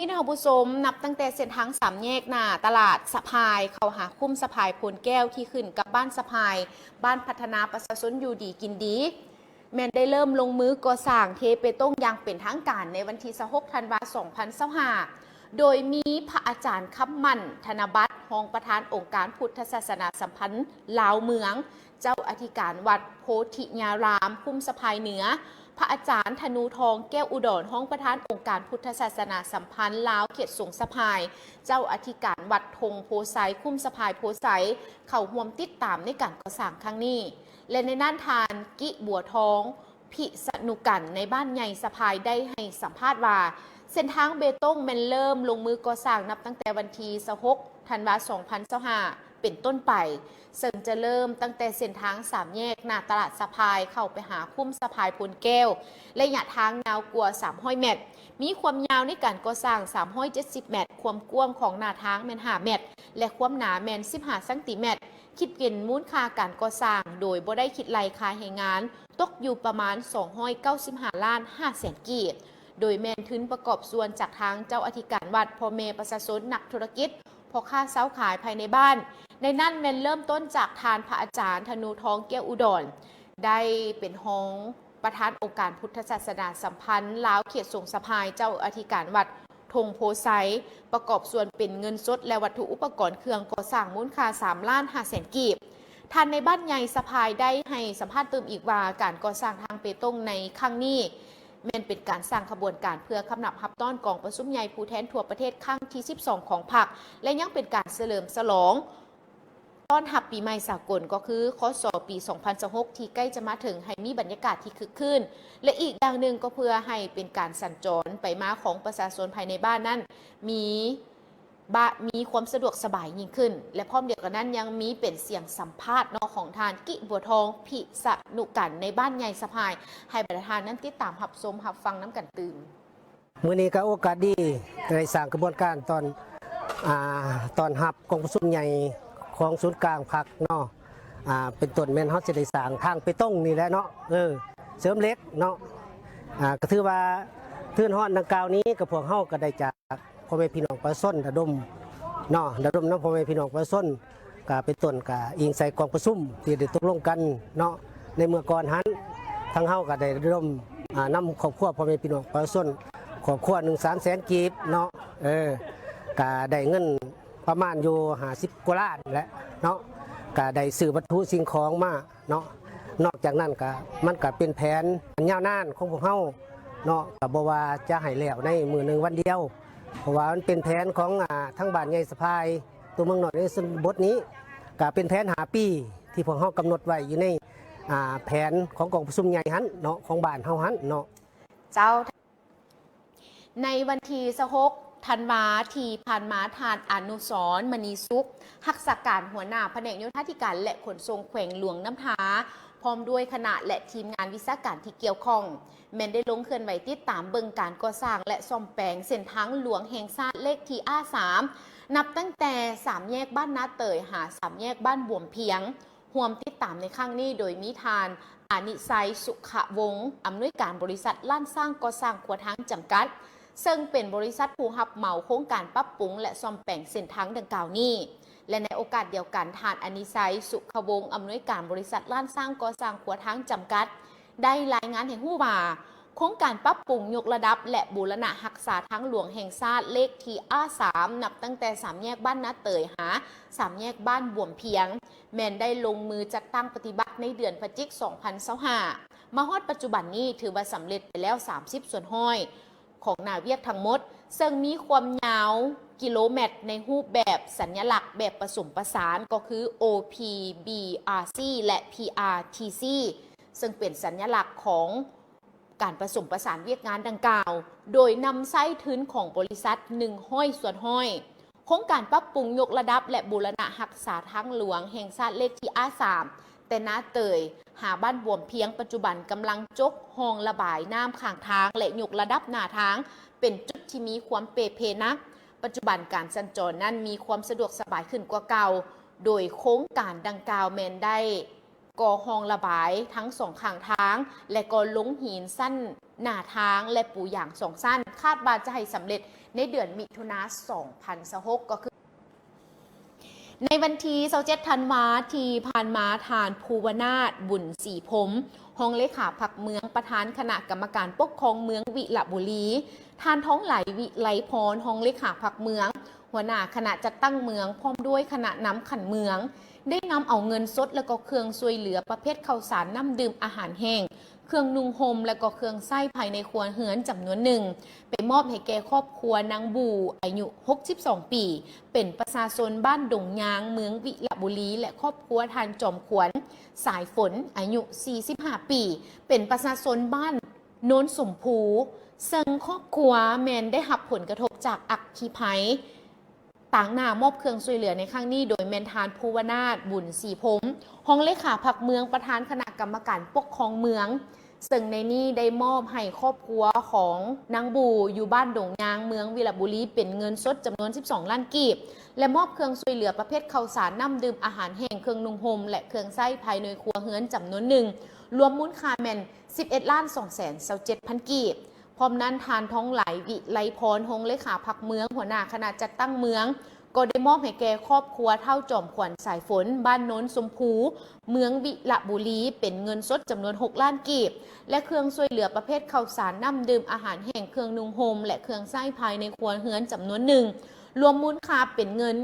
ที่นครปฐมนับตั้งแต่เส้นทางสามแยกหน้าตลาดสะพายเข้าหาคุ้มสะพายพลแก้วที่ขึ้นกับบ้านสะพายบ้านพัฒนาประชาชนอยู่ดีกินดีแมนได้เริ่มลงมือก่อสร้างเทเปตงอย่างเป็นทางการในวันที่26ธันวาคม2025โดยมีพระอาจารย์คำมั่นธนบัตรรองประธานองค์การพุทธศาสนาสัมพันธ์ลาวเมืองเจ้าอธิการวัดโพธิญารามคุ้มสะพายเหนือพระอาจารย์ธนูทองแก้วอุดรห้องประธานองค์การพุทธศาสนาสัมพันธ์ลาวเขตสงสะพายเจ้าอธิการวัดธงโพไซคุ้มสะพายโพไซเข้าร่วมติดตามในการก่อสร้างครั้งนี้และในด้านทานกิบัวทองพิษณุกันในบ้านใหญ่สะพายได้ให้สัมภาษณ์ว่าเส้นทางเบตงแมนเริ่มลงมือก่อสร้างนับตั้งแต่วันที่26ธันวาคม2025เป็นต้นไปซึ่งจะเริ่มตั้งแต่เส้นทางสามแยกหน้าตลาดสะพายเข้าไปหาคุ้มสะพายพลแก้วระยะทางยาวกว่า300 เมตรมีความยาวในการก่อสร้าง370 เมตรความกว้างของหน้าทางแมน5 เมตรและความหนาแมน15 เซนติเมตรคิดเป็นมูลค่าการก่อสร้างโดยบ่ได้คิดรายค่าแรงงานตกอยู่ประมาณ295 ล้าน5 แสนกีบโดยแมนทุนประกอบส่วนจากทางเจ้าอธิการวัดพ่อแม่ประชาชนนักธุรกิจพอค้าเซ้าขายภายในบ้านในนั่นแมนเริ่มต้นจากทานพระอาจารย์ธนูทองแก้วอุดรได้เป็นห้องประธานองค์การพุทธศาสนาสัมพันธ์ลาวเขตสงสะพายเจ้าอธิการวัดธงโพไซประกอบส่วนเป็นเงินสดและวัตถุอุปกรณ์เครื่องก่อสร้างมูลค่า3 ล้าน 5 แสนกีบท่านในบ้านใหญ่สะพายได้ให้สัมภาษณ์เติมอีกว่าการก่อสร้างทางเปตงในครั้งนี้แม่นเป็นการสร้างขบวนการเพื่อคำนับรับต้อนกองประชุมใหญ่ผู้แทนทั่วประเทศครั้งที่12ของพรรคและยังเป็นการเฉลิมฉลองต้อนรับปีใหม่สากลก็คือคศปี2026ที่ใกล้จะมาถึงให้มีบรรยากาศที่คึกคืนและอีกอย่างหนึ่งก็เพื่อให้เป็นการสัญจรไปมาของประชาชนภายในบ้านนั้นมีความสะดวกสบายยิ่งขึ้นและพร้อมเดียวกันนั้นยังมีเป็นเสียงสัมภาษณ์ของทานกิบัวทองพิษณุกันในบ้านใหญ่สะพายให้ประธานนั้นติดตามรับชมรับฟังน้ำกันตื่นมื้อนี้ก็โอกาสดีได้สร้างกระบวนการตอนรับกองประชุมใหญ่ของศูนย์กลางพรรคเนาะเป็นต้นแม่นเฮาสิได้สร้างทางไปตรงนี่แหละเนาะเสริมเล็กเนาะก็ถือว่าทื่นฮอดดังกล่าวนี้กับพวกเฮาก็ได้จากพ่อแม่พี่น้องประชาชนระดมเนาะระดมพ่อแม่พี่น้องประชาชนก็เป็นต้นก็อิงใส่กองประชุมที่ได้ตกลงกันเนาะในเมื่อก่อนหันทั้งเฮาก็ได้ระดมนำครอบครัวพ่อแม่พี่น้องประชาชนครอบครัว1-3 แสนกีบเนาะก็ได้เงินประมาณอยู่50 กว่าล้านแหละเนาะก็ได้ซื้อวัตถุสิ่งของมาเนาะนอกจากนั้นก็มันก็เป็นแผนยาวนานของพวกเฮาเนาะก็บ่ว่าจะให้แล้วในมื้อหนึ่งวันเดียวเพราะว่ามันเป็นแผนของทั้งบ้านใหญ่สะพายตัวเมืองหน่อยในส่วนบทนี้ก็เป็นแผน5 ปีที่พวกเฮากำหนดไว้อยู่ในแผนของกองประชุมใหญ่หันเนาะของบ้านเฮาหันเนาะเจ้าในวันที่26ธันวาที่ผ่านมาทานอนุสรณ์มณีสุขรักษาการหัวหน้าแผนกโยธาธิการและขนส่งแขวงหลวงน้ำท้าพร้อมด้วยคณะและทีมงานวิชาการที่เกี่ยวข้องแมนได้ลงเคลื่อนไหวติดตามเบิ่งการก่อสร้างและซ่อมแปลงเส้นทางหลวงแห่งชาติเลขที่A3นับตั้งแต่3 แยกบ้านนาเตยหา3 แยกบ้านบวมเพียงห่วมติดตามในครั้งนี้โดยมีทานอานิไซสุขวงศ์อำนวยการบริษัทล้านสร้างก่อสร้างขัวทางจำกัดซึ่งเป็นบริษัทผู้รับเหมาโครงการปรับปรุงและซ่อมแปลงเส้นทางดังกล่าวนี้และในโอกาสเดียวกันทานอานิไซสุขวงศ์อำนวยการบริษัทล้านสร้างก่อสร้างขัวทางจำกัดได้รายงานให้ฮู้ว่าโครงการปรับปรุงยกระดับและบูรณะรักษาทางหลวงแห่งชาติเลขที่A3นับตั้งแต่3 แยกบ้านนาเตยหา3 แยกบ้านบวมเพียงแมนได้ลงมือจัดตั้งปฏิบัติในเดือนพฤศจิกายน2025มาฮอดปัจจุบันนี้ถือว่าสำเร็จไปแล้ว30 ส่วนห้อยของนาเวียกทั้งหมดซึ่งมีความยาวกิโลเมตรในรูปแบบสัญลักษณ์แบบผสมผสานก็คือ OPBRC และ PRTC ซึ่งเป็นสัญลักษณ์ของการผสมผสานเวียกงานดังกล่าวโดยนำไส้ทุนของบริษัท1 ห้อยส่วนห้อยโครงการปรับปรุงยกระดับและบูรณะรักษาทางหลวงแห่งชาติเลขที่A3แต่นาเตยหาบ้านบวมเพียงปัจจุบันกำลังจกห้องระบายน้ำข้างทางและยกระดับหน้าทางเป็นจุดที่มีความเปเพนักปัจจุบันการสัญจรนั้นมีความสะดวกสบายขึ้นกว่าเก่าโดยโครงการดังกล่าวแมนได้ก่อห้องระบายทั้ง2 ข้างทางและก่อลงหินสั้นหน้าทางและปูอย่าง2 สั้นคาดว่าจะให้สำเร็จ ในเดือนมิถุนายน2026ก็คือในวันที่27ธันวาคมที่ผ่านมาทานภูวนาถบุญศรีพรหมรองเลขาพรรคเมืองประธานคณะกรรมการปกครองเมืองวิระบุรีทานท้องไหลวิไลพรรองเลขาพรรคเมืองหัวหน้าคณะจัดตั้งเมืองพร้อมด้วยคณะนำขันเมืองได้นำเอาเงินสดและก็เครื่องช่วยเหลือประเภทข้าวสารน้ำดื่มอาหารแห้งเครื่องนุ่งห่มและก็เครื่องไส้ภายในครัวเรือนจำนวนหนึ่งไปมอบให้แก่ครอบครัวนางบูอายุ62ปีเป็นประชาชนบ้านดงยางเมืองวิระบุรีและครอบครัวทานจอมขวัญสายฝนอายุ45ปีเป็นประชาชนบ้านโน้นสมภูซึ่งครอบครัวแมนได้รับผลกระทบจากอัคคีภัยต่างหน้ามอบเครื่องช่วยเหลือในครั้งนี้โดยแมนทานภูวนาถบุญศรีพรหมรองเลขาพรรคเมืองประธานคณะกรรมการปกครองเมืองซึ่งในนี้ได้มอบให้ครอบครัวของนางบูอยู่บ้านดงยางเมืองวิระบุรีเป็นเงินสดจำนวน12ล้านกีบและมอบเครื่องช่วยเหลือประเภทข้าวสารน้ำดื่มอาหารแห้งเครื่องนุ่งห่มและเครื่องไส้ภายในครัวเรือนจำนวนหนึ่งรวมมูลค่าแมน11,227,000 กีบพร้อมนั้นทานท้องไหลวิไลพรรองเลขาพรรคเมืองหัวหน้าคณะจัดตั้งเมืองก็ได้มอบให้แก่ครอบครัวเท่าจอมขวัญสายฝนบ้านโน้นสมภูเมืองวิระบุรีเป็นเงินสดจำนวน6ล้านกีบและเครื่องช่วยเหลือประเภทข้าวสารน้ำดื่มอาหารแห้งเครื่องนุ่งห่มและเครื่องไส้ภายในครัวเรือนจำนวนหนึ่งรวมมูลค่าเป็นเงิน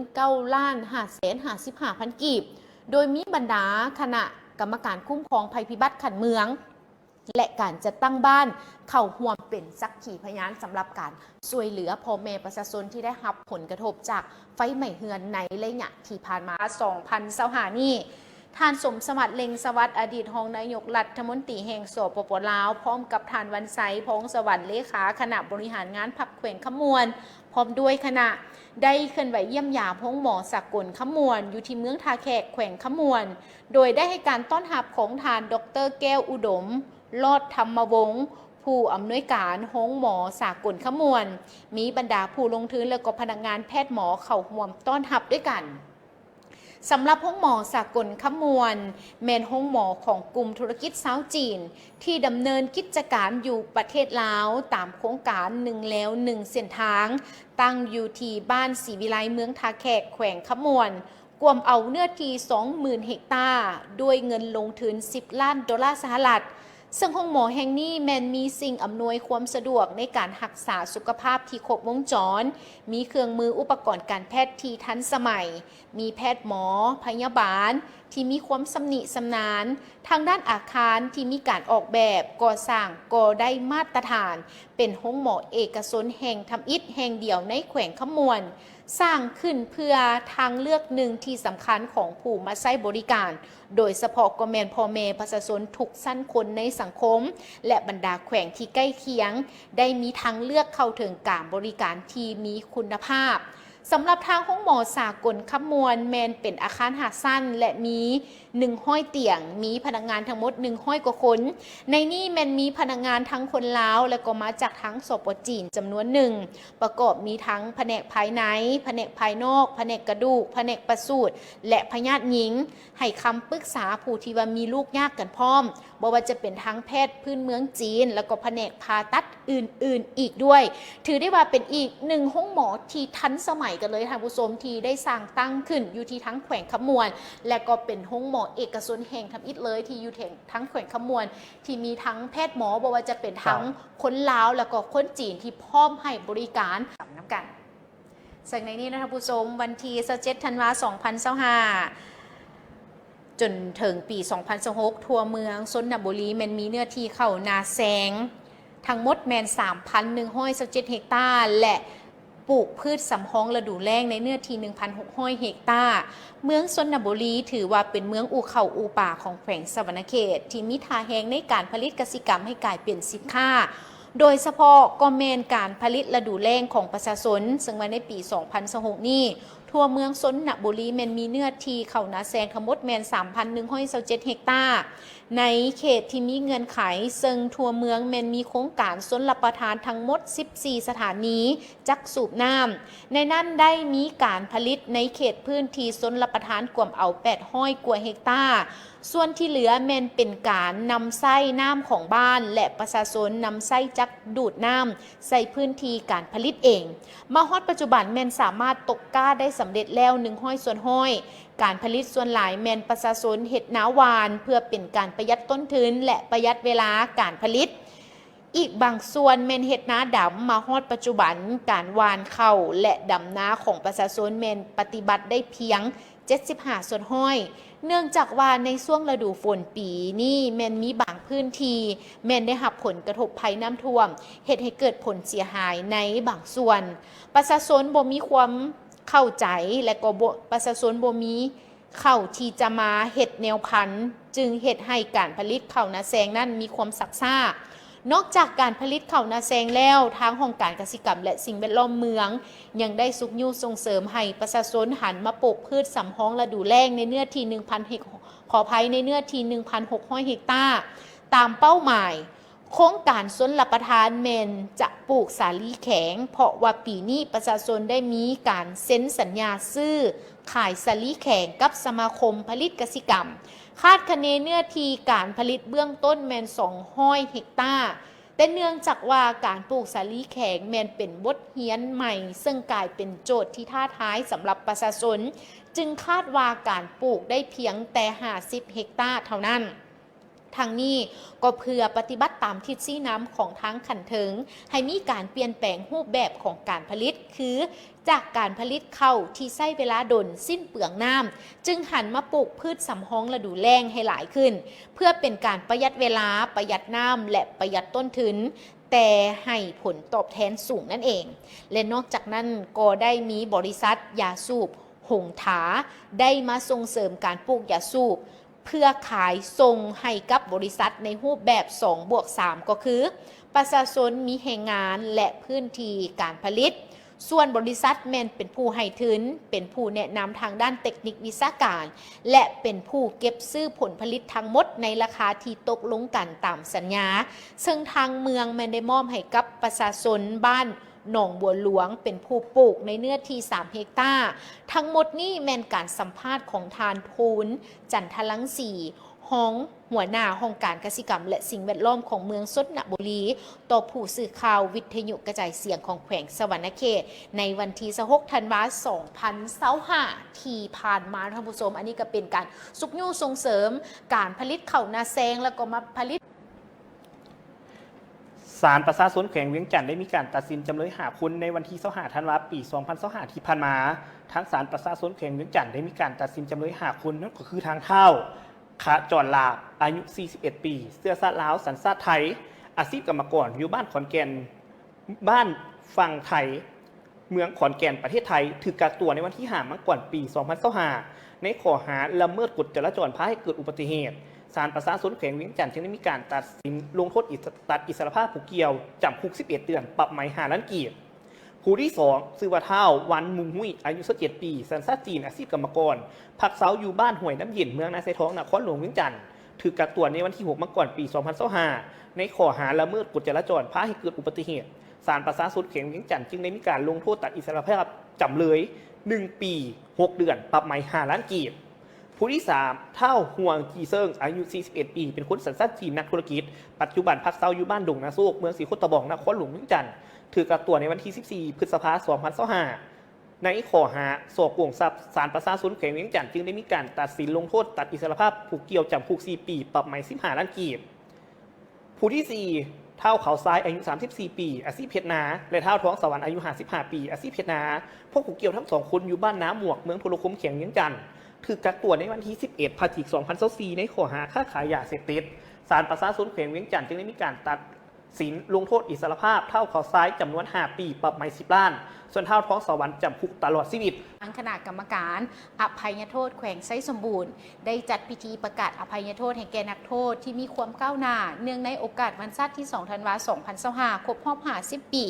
9,555,000 กีบโดยมีบรรดาคณะกรรมการคุ้มครองภัยพิบัติขันเมืองและการจัดตั้งบ้านเข้าร่วมเป็นสักขีพยานสำหรับการช่วยเหลือพ่อแม่ประชาชนที่ได้รับผลกระทบจากไฟไหม้เรือนในระยะที่ผ่านมา2025นี้ท่านสมสมัติเล็งสวัสดิ์อดีตรองนายกรัฐมนตรีแห่งสปป.ลาวพร้อมกับท่านวันไซพงษ์สวรรค์เลขาคณะบริหารงานพรรคแขวงขมวนพร้อมด้วยคณะได้เคลื่อนไหวเยี่ยมยามห้องหมอสากลขมวนอยู่ที่เมืองทาแขกแขวงขมวนโดยได้ให้การต้อนรับของท่านดร.แก้วอุดมลอดธรรมวงศ์ผู้อำนวยการห้องหมอสากลขมวนมีบรรดาผู้ลงทุนและก็พนักงานแพทย์หมอเข้าร่วมต้อนรับด้วยกันสำหรับห้องหมอสากลขมวนแมนห้องหมอของกลุ่มธุรกิจชาวจีนที่ดำเนินกิจการอยู่ประเทศลาวตามโครงการ1แล้ว1เส้นทางตั้งอยู่ที่บ้านศรีวิไลเมืองทาแขกแขวงขมวนกวมเอาเนื้อที่ 20,000 เฮกตาร์ด้วยเงินลงทุน$10 ล้านสหรัฐซึ่งห้องหมอแห่งนี้แมนมีสิ่งอำนวยความสะดวกในการรักษาสุขภาพที่ครบวงจรมีเครื่องมืออุปกรณ์การแพทย์ที่ทันสมัยมีแพทย์หมอพยาบาลที่มีความสำนิสำนาญทางด้านอาคารที่มีการออกแบบก่อสร้างก่อได้มาตรฐานเป็นห้องหมอเอกชนแห่งทำอิฐแห่งเดียวในแขวงขมวนสร้างขึ้นเพื่อทางเลือกหนึ่งที่สำคัญของผู้มาใช้บริการโดยเฉพาะก็แมนพ่อแม่ประชาชนทุกชั้นคนในสังคมและบรรดาแขวงที่ใกล้เคียงได้มีทางเลือกเข้าถึงการบริการที่มีคุณภาพสำหรับทางห้องหมอสากลขมวนแมนเป็นอาคารหาสั้นและมี100เตียงมีพนักงานทั้งหมด100 กว่าคนในนี้แมนมีพนักงานทั้งคนลาวและก็มาจากทั้งสปป.จีนจำนวนหนึ่งประกอบมีทั้งแผนกภายในแผนกภายนอกแผนกกระดูกแผนกประสูติและพยาธิหญิงให้คำปรึกษาผู้ที่ว่ามีลูกยากกันพร้อมบ่ว่าจะเป็นทั้งแพทย์พื้นเมืองจีนแล้วก็แผนกผ่าตัดอื่นๆอีกด้วยถือได้ว่าเป็นอีก1ห้องหมอที่ทันสมัยกันเลยท่านผู้ชมที่ได้สร้างตั้งขึ้นอยู่ที่ทั้งแขวงขมวนและก็เป็นห้องหมอเอกชนแห่งทำอิฐเลยที่อยู่ทั้งแขวงขมวนที่มีทั้งแพทย์หมอบ่ว่าจะเป็นทั้งคนลาวแล้วก็คนจีนที่พร้อมให้บริการสำนักกันซึ่งในนี้นะท่านผู้ชมวันที่27ธันวาคม2025จนถึงปี2026ทั่วเมืองชนบุรีแมนมีเนื้อที่เข้านาแสงทั้งหมดแมน 3,127 เฮกตาร์และปลูกพืชสำรองฤดูแล้งในเนื้อที่ 1,600 เฮกตาร์เมืองชนบุรีถือว่าเป็นเมืองอู่เขาอู่ป่าของแขวงสวรรณเขตที่มีท่าแห้งในการผลิตกสิกรรมให้กลายเป็นสินค้าโดยเฉพาะก็แมนการผลิตฤดูแล้งของประชาชนซึ่งในปี2026นี้ท ทั่วเมืองสนบุรีแมนมีเนื้อที่เขานาแซงขมดแมน 3,127 เฮกตาร์ในเขตที่มีเงื่อนไขซึ่งทั่วเมืองแมนมีโครงการสนรับประทานทั้งหมด 14 สถานีจักสูบน้ำในนั้นได้มีการผลิตในเขตพื้นที่สนรับประทานกว่าเอา800 กว่าเฮกตาร์ส่วนที่เหลือแมนเป็นการนำไส้น้ำของบ้านและประชาชนนำไส้จักดูดน้ำใส่พื้นที่การผลิตเองมาฮอดปัจจุบันแมนสามารถตกก้าได้สำเร็จแล้ว100 ส่วนห้อยการผลิตส่วนหลายแมนประชาชนเห็ดน้าวานเพื่อเป็นการประหยัดต้นทุนและประหยัดเวลาการผลิตอีกบางส่วนแมนเห็ดนาดำมาฮอดปัจจุบันการหว่านข้าวและดำนาของประชาชนแมนปฏิบัติได้เพียง75 ส่วนห้อยเนื่องจากว่าในช่วงฤดูฝนปีนี้แมนมีบางพื้นที่แมนได้รับผลกระทบภัยน้ำท่วมเหตุให้เกิดผลเสียหายในบางส่วนประชาชนบ่มีความเข้าใจและก็ประชาชนบ่มีเข้าที่จะมาเฮ็ดแนวพันธุ์จึงเฮ็ดให้การผลิตข้าวนาแซงนั้นมีความซักซ่านอกจากการผลิตข้าวนาแซงแล้วทางองค์การเกษตรกรรมและสิ่งแวดล้อมเมืองยังได้สุกยุส่งเสริมให้ประชาชนหันมาปลูกพืชสำรองฤดูแล้งในเนื้อที่ ขออภัยในเนื้อที่ 1,600 เฮกตาร์ตามเป้าหมายโครงการสนรับประทานแมนจะปลูกสาลีแข็งเพราะว่าปีนี้ประชาชนได้มีการเซ็นสัญญาซื้อขายสาลีแข็งกับสมาคมผลิตกสิกรรมคาดคะเนเนื้อที่การผลิตเบื้องต้นแมน200 เฮกตาร์แต่เนื่องจากว่าการปลูกสาลีแข็งแมนเป็นบทเรียนใหม่ซึ่งกลายเป็นโจทย์ที่ท้าทายสำหรับประชาชนจึงคาดว่าการปลูกได้เพียงแต่50 เฮกตาร์เท่านั้นทางนี้ก็เพื่อปฏิบัติตามทิศชี้นำของทางขันเทิงให้มีการเปลี่ยนแปลงรูปแบบของการผลิตคือจากการผลิตข้าวที่ใช้เวลาดนสิ้นเปลืองน้ำจึงหันมาปลูกพืชสำรองฤดูแล้งให้หลายขึ้นเพื่อเป็นการประหยัดเวลาประหยัดน้ำและประหยัดต้นทุนแต่ให้ผลตอบแทนสูงนั่นเองและนอกจากนั้นก็ได้มีบริษัทยาสูบหงถาได้มาส่งเสริมการปลูกยาสูบเพื่อขายส่งให้กับบริษัทในรูปแบบ 2+3 ก็คือประชาชนมีแรงงานและพื้นที่การผลิตส่วนบริษัทแมนเป็นผู้ให้ทุนเป็นผู้แนะนำทางด้านเทคนิควิชาการและเป็นผู้เก็บซื้อผลผลิตทั้งหมดในราคาที่ตกลงกันตามสัญญาซึ่งทางเมืองแมนได้มอบให้กับประชาชนบ้านหนองบัวหลวงเป็นผู้ปลูกในเนื้อที่3 เฮกตาร์ทั้งหมดนี้แมนการสัมภาษณ์ของทานพูนจันทลังสีห้องหัวหน้าห้องการเกษตรกรรมและสิ่งแวดล้อมของเมืองสนบุรีต่อผู้สื่อข่าววิทยุกระจายเสียงของแขวงสวรรณเขตในวันที่16 ธันวาคม 2025ที่ผ่านมาท่านผู้ชมอันนี้ก็เป็นการสุกยุ่ส่งเสริมการผลิตข้าวนาแซงแล้วก็มาผลิตศาลประชาชนแขวงเวียงจันทร์ได้มีการตัดสินจำเลยหาคุณในวันที่25 ธันวาคม ปี 2025 ที่ผ่านมาทางศาลประชาชนแขวงเวียงจันทร์ได้มีการตัดสินจำเลยหาคุณนั่นก็คือทางเท่าขจรลาบอายุ 41 ปีเสื้อซาดลาวสัญชาติไทยอาชีพกรรมกรอยู่บ้านขอนแก่นบ้านฝั่งไทยเมืองขอนแก่นประเทศไทยถูกกักตัวในวันที่5 มกราคม ปี 2025 ในข้อหาละเมิดกฎจราจรพาให้เกิดอุบัติเหตุศาลประชาชนแขวงเวียงจันทร์จึงได้มีการตัดสินลงโทษตัดอิสรภาพผู้เกี่ยวจำคุก11 เดือนปรับไหม5 ล้านกีบผู้ที่2ชื่อว่าเท่าวันมุงหุยอายุ17 ปีสัญชาติจีนอาชีพกรรมกรพักเสาอยู่บ้านห้วยน้ำเย็นเมืองนาไซท้องนครหลวงเวียงจันทร์ถูกกักตัวในวันที่6 มกราคม ปี 2025 ในข้อหาละเมิดกฎจราจรพาให้เกิดอุบัติเหตุศาลประชาชนแขวงเวียงจันทร์จึงได้มีการลงโทษตัดอิสรภาพจำเลย1 ปี 6 เดือนปรับไหม5 ล้านกีบผู้ที่3เท่าห่วงจีเซิงอายุ41 ปีเป็นคนสัญชาติจีนนักธุรกิจปัจจุบันพักเซาอยู่บ้านดงนาโซกเมืองศรีโคตะบองนครหลวงเวียงจันทร์ถูกกักตัวในวันที่ 14 พฤษภาคม 2025 ในข้อหาส่อโกงทรัพย์ศาลประชาชนแขวงเวียงจันทร์จึงได้มีการตัดสินลงโทษตัดอิสรภาพผู้เกี่ยวจำคุก4 ปีปรับไหม15 ล้านกีบผู้ที่4เท่าเขาซ้ายอายุ34 ปีอาชีพเพชรนาและเท่าท้องสวรรค์อายุ55 ปีอาชีพเพชรนาพวกผู้เกี่ยวทั้ง2 คนอยู่บ้านน้ำหมวกเมืองพลคมแขวงเวียงจันทร์ถูกกักตัวในวันที่ 11 พฤศจิกายน 2024 ในข้อหาค้าขายยาเสพติดศาลประชาชนแขวงเวียงจันทร์จึงได้มีการตัดสินลงโทษอิสรภาพเท่าเขาซ้ายจำนวน5 ปีปรับไหม10 ล้าน ส่วนเท่าท้องสวรรค์จำคุกตลอดชีวิต ทางคณะกรรมการอภัยโทษแขวงไซสมบูรณ์ได้จัดพิธีประกาศอภัยโทษแห่งแก่นักโทษที่มีความก้าวหน้าเนื่องในโอกาสวันชาติที่ 2 ธันวาคม 2025 ครบรอบ50 ปี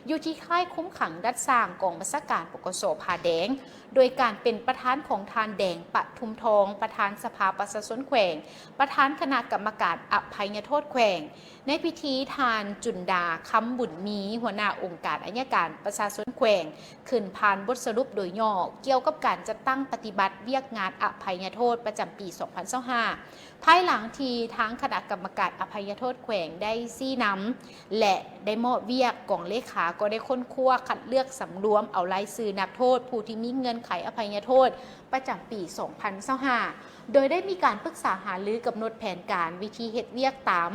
อยู่ที่ค่ายคุ้มขังดัดสร้างกองบัญชาการปกสผาแดง โดยการเป็นประธานของทานแดงปทุมทอง ประธานสภาประชาชนแขวง ประธานคณะกรรมการอภัยโทษแขวง ในพิธีทานจุนดาคำบุญมีหัวหน้าองค์การอัยการประชาชนแขวงขึ้นพานบทสรุปโดยย่อเกี่ยวกับการจัดตั้งปฏิบัติเวียกงานอภัยโทษประจำปี 2025 ภายหลังที่ทางคณะกรรมการอภัยโทษแขวงได้ซี่นำและได้มอบเวียกกองเลขาก็ได้ค้นคว้าคัดเลือกสำรวมเอารายชื่อนักโทษผู้ที่มีเงื่อนไขอภัยโทษประจำปี 2025 โดยได้มีการปรึกษาหารือกับกำหนดแผนการวิธีเหตุเวียกตาม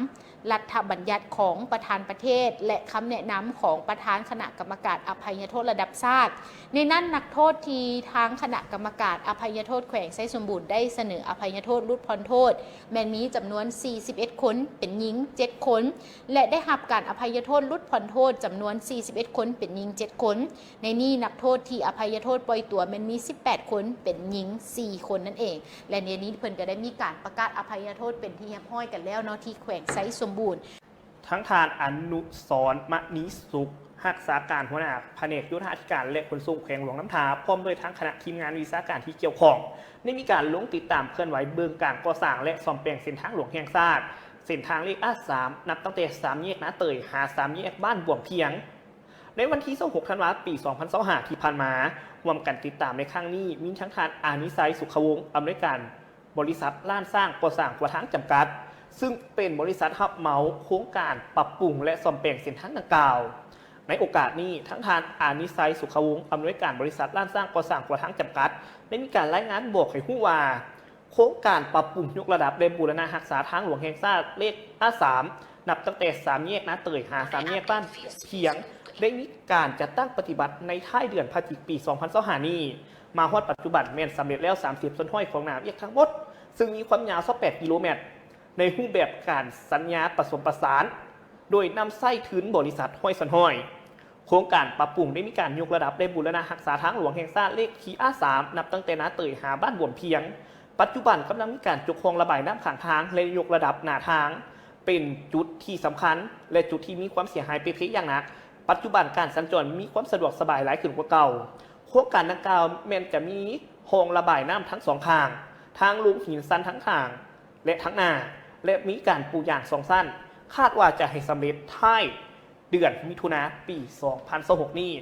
รัฐบัญญัติของประธานประเทศและคำแนะนำของประธานคณะกรรมการอภัยโทษระดับชาติในนั้นนักโทษที่ทางคณะกรรมการอภัยโทษแขวงไซสมบูรณ์ได้เสนออภัยโทษลดผ่อนโทษแม้นมีจำนวน 41 คนเป็นหญิง 7 คน และได้รับการอภัยโทษลดผ่อนโทษจำนวน 41 คนเป็นหญิง 7 คน ในนี้นักโทษที่อภัยโทษปล่อยตัวแม้นมี 18 คนเป็นหญิง 4 คนนั่นเองและในนี้เพิ่นก็ได้มีการประกาศอภัยโทษเป็นที่เรียบร้อยกันแล้วเนาะที่แขวงไซสมบูรณ์ ทั้งทานอนุสรณ์มณีสุขหักษาการหัวหน้าแผนกยุทธาธิการและขนส่งแขวงหลวงน้ำทาพร้อมด้วยทั้งคณะทีมงานวิชาการที่เกี่ยวข้องได้มีการลงติดตามเคลื่อนไหวเบื้องการก่อสร้างและซ่อมแปลงเส้นทางหลวงแห่งชาติเส้นทางเลขA3นับตั้งแต่3แยกนาเตยหา3แยกบ้านบวมเพียงในวันที่26ธันวาคมปี 2025 ที่ผ่านมาร่วมกันติดตามในครั้งนี้มีทั้งทานอานิไซสุขวงศ์อำนวยการบริษัทล้านสร้างก่อสร้างกว่าทางจำกัดซึ่งเป็นบริษัทรับเหมาโครงการปรับปรุงและซ่อมแปลงเส้นทางดังกล่าวในโอกาสนี้ทั้งทานอานิไซสุขวงศ์อำนวยการบริษัทล้านสร้างก่อสร้างกว่าทางจำกัดได้มีการรายงานบอกให้ผู้ว่าโครงการปรับปรุงยกระดับและบูรณะรักษาทางหลวงแห่งชาติเลขA3นับตั้งแต่3แยกนาเตยหา3แยกบ้านเพียงได้มีการจัดตั้งปฏิบัติในท้ายเดือนพฤศจิกายนปี 2025 นี้มาฮอดปัจจุบันแม่นสำเร็จแล้ว30ส่วนห้อยของน้ำเอียกทั้งหมดซึ่งมีความยาว28กิโลเมตรในรูปแบบการสัญญาผสมประสานโดยนำไส้ทืนบริษัทห้อยสันห้อยโครงการปรับปรุงได้มีการยกระดับได้บูรณะรักษาทางหลวงแห่งชาติเลขที่A3นับตั้งแต่นาเตยหาบ้านบวมเพียงปัจจุบันกำลังมีการจุกคลองระบายน้ำข้างทางและยกระดับหน้าทางเป็นจุดที่สำคัญและจุดที่มีความเสียหายไปเพียงอย่างหนักปัจจุบันการสัญจรมีความสะดวกสบายหลายขึ้นกว่าเก่าโครงการดังกล่าวแม้นจะมีคลองระบายน้ำทั้งสองข้างทางลูกหินสั้นทั้งข้างและทั้งหน้าและมีการปูอย่างสองสั้นคาดว่าจะให้สำเร็จท้ายเดือนมิถุนายนปี 2026 นี้